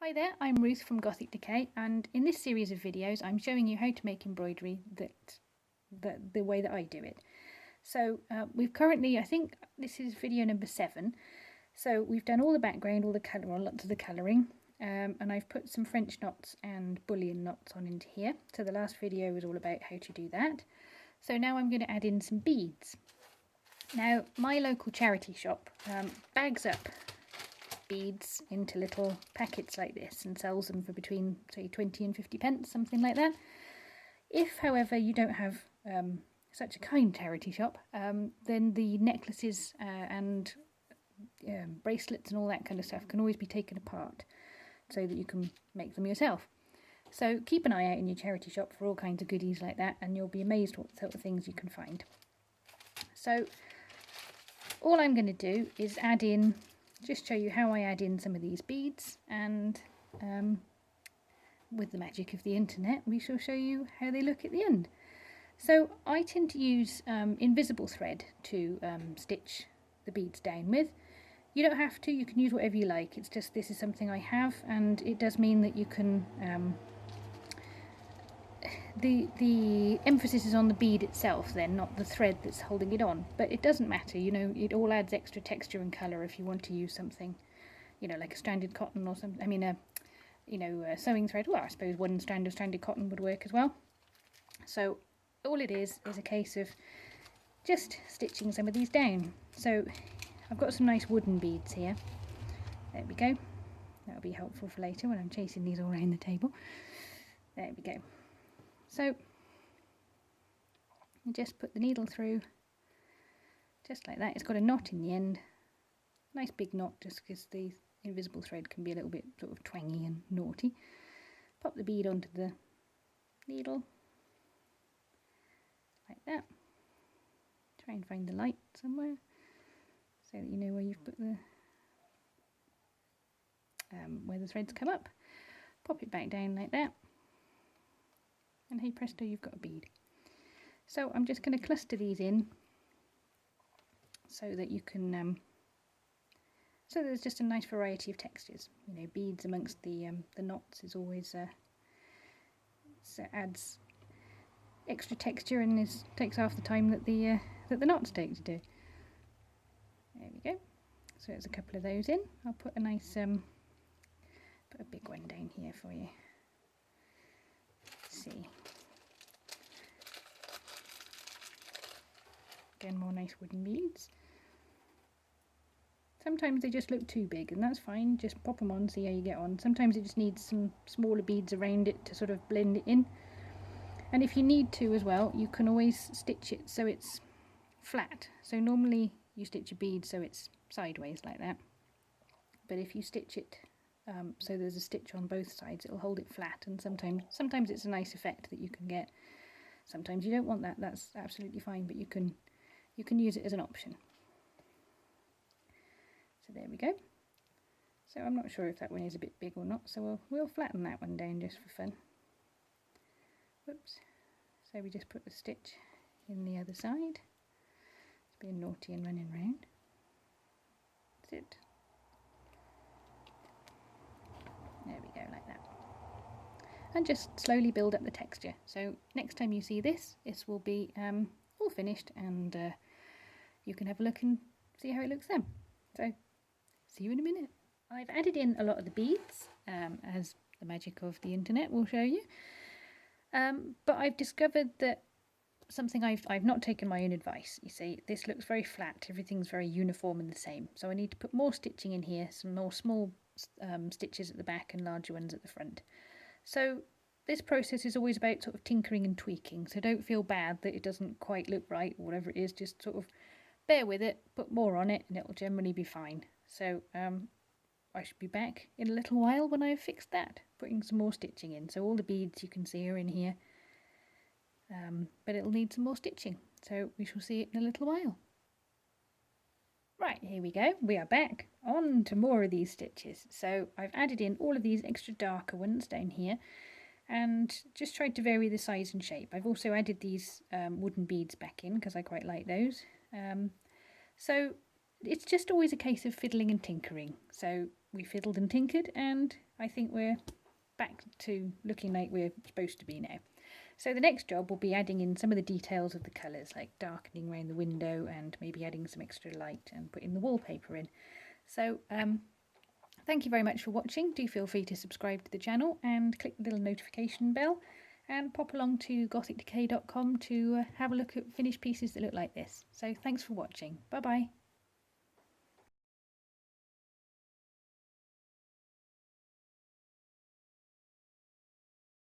Hi there, I'm Ruth from Gothic Decay, and in this series of videos I'm showing you how to make embroidery the way that I do it. So we've currently, I think this is video number 7, so we've done all the background, all the colour, or lots of the colouring, and I've put some French knots and bullion knots on into here. So the last video was all about how to do that. So now I'm going to add in some beads. Now my local charity shop bags up beads into little packets like this and sells them for between, say, 20 and 50 pence, something like that. If, however, you don't have such a kind charity shop, then the necklaces and bracelets and all that kind of stuff can always be taken apart so that you can make them yourself. So keep an eye out in your charity shop for all kinds of goodies like that, and you'll be amazed what sort of things you can find. So all I'm going to do is add in, just show you how I add in some of these beads, and with the magic of the internet we shall show you how they look at the end. So I tend to use invisible thread to stitch the beads down with. You don't have to, you can use whatever you like, it's just this is something I have, and it does mean that you can the emphasis is on the bead itself then, not the thread that's holding it on, but it doesn't matter, you know, it all adds extra texture and colour if you want to use something, you know, like a stranded cotton or something, I mean a sewing thread. Well, I suppose one strand of stranded cotton would work as well. So all it is a case of just stitching some of these down. So I've got some nice wooden beads here, there we go, that'll be helpful for later when I'm chasing these all around the table. There we go. So you just put the needle through, just like that. It's got a knot in the end, nice big knot, just because the invisible thread can be a little bit sort of twangy and naughty. Pop the bead onto the needle, like that. Try and find the light somewhere, so that you know where you've put the, where the threads come up. Pop it back down like that. And hey presto, you've got a bead. So I'm just going to cluster these in so that you can, so there's just a nice variety of textures. You know, beads amongst the knots is always, adds extra texture and takes half the time that the knots take to do. There we go. So there's a couple of those in. I'll put a nice, put a big one down here for you. Let's see. Again, more nice wooden beads. Sometimes they just look too big, and that's fine, just pop them on, see how you get on. Sometimes it just needs some smaller beads around it to sort of blend it in. And if you need to as well, you can always stitch it so it's flat. So normally you stitch a bead so it's sideways like that, but if you stitch it so there's a stitch on both sides, it'll hold it flat, and sometimes it's a nice effect that you can get. Sometimes you don't want that, that's absolutely fine, but you can use it as an option. So there we go. So I'm not sure if that one is a bit big or not, so we'll flatten that one down just for fun. Whoops. So we just put the stitch in the other side. It's being naughty and running round. That's it. There we go, like that. And just slowly build up the texture. So next time you see this, this will be all finished, and you can have a look and see how it looks then. So see you in a minute. I've added in a lot of the beads, as the magic of the internet will show you. But I've discovered that something I've not taken my own advice. You see, this looks very flat, everything's very uniform and the same. So I need to put more stitching in here, some more small stitches at the back and larger ones at the front. So this process is always about sort of tinkering and tweaking, so don't feel bad that it doesn't quite look right or whatever it is, just sort of bear with it, put more on it, and it'll generally be fine. So I should be back in a little while when I've fixed that, putting some more stitching in. So all the beads you can see are in here, but it'll need some more stitching, so we shall see it in a little while. Right, here we go, we are back on to more of these stitches. So I've added in all of these extra darker ones down here, and just tried to vary the size and shape. I've also added these wooden beads back in because I quite like those. So it's just always a case of fiddling and tinkering. So we fiddled and tinkered, and I think we're back to looking like we're supposed to be now. So the next job will be adding in some of the details of the colours, like darkening around the window and maybe adding some extra light and putting the wallpaper in. So thank you very much for watching. Do feel free to subscribe to the channel and click the little notification bell, and pop along to gothicdecay.com to have a look at finished pieces that look like this. So thanks for watching. Bye bye.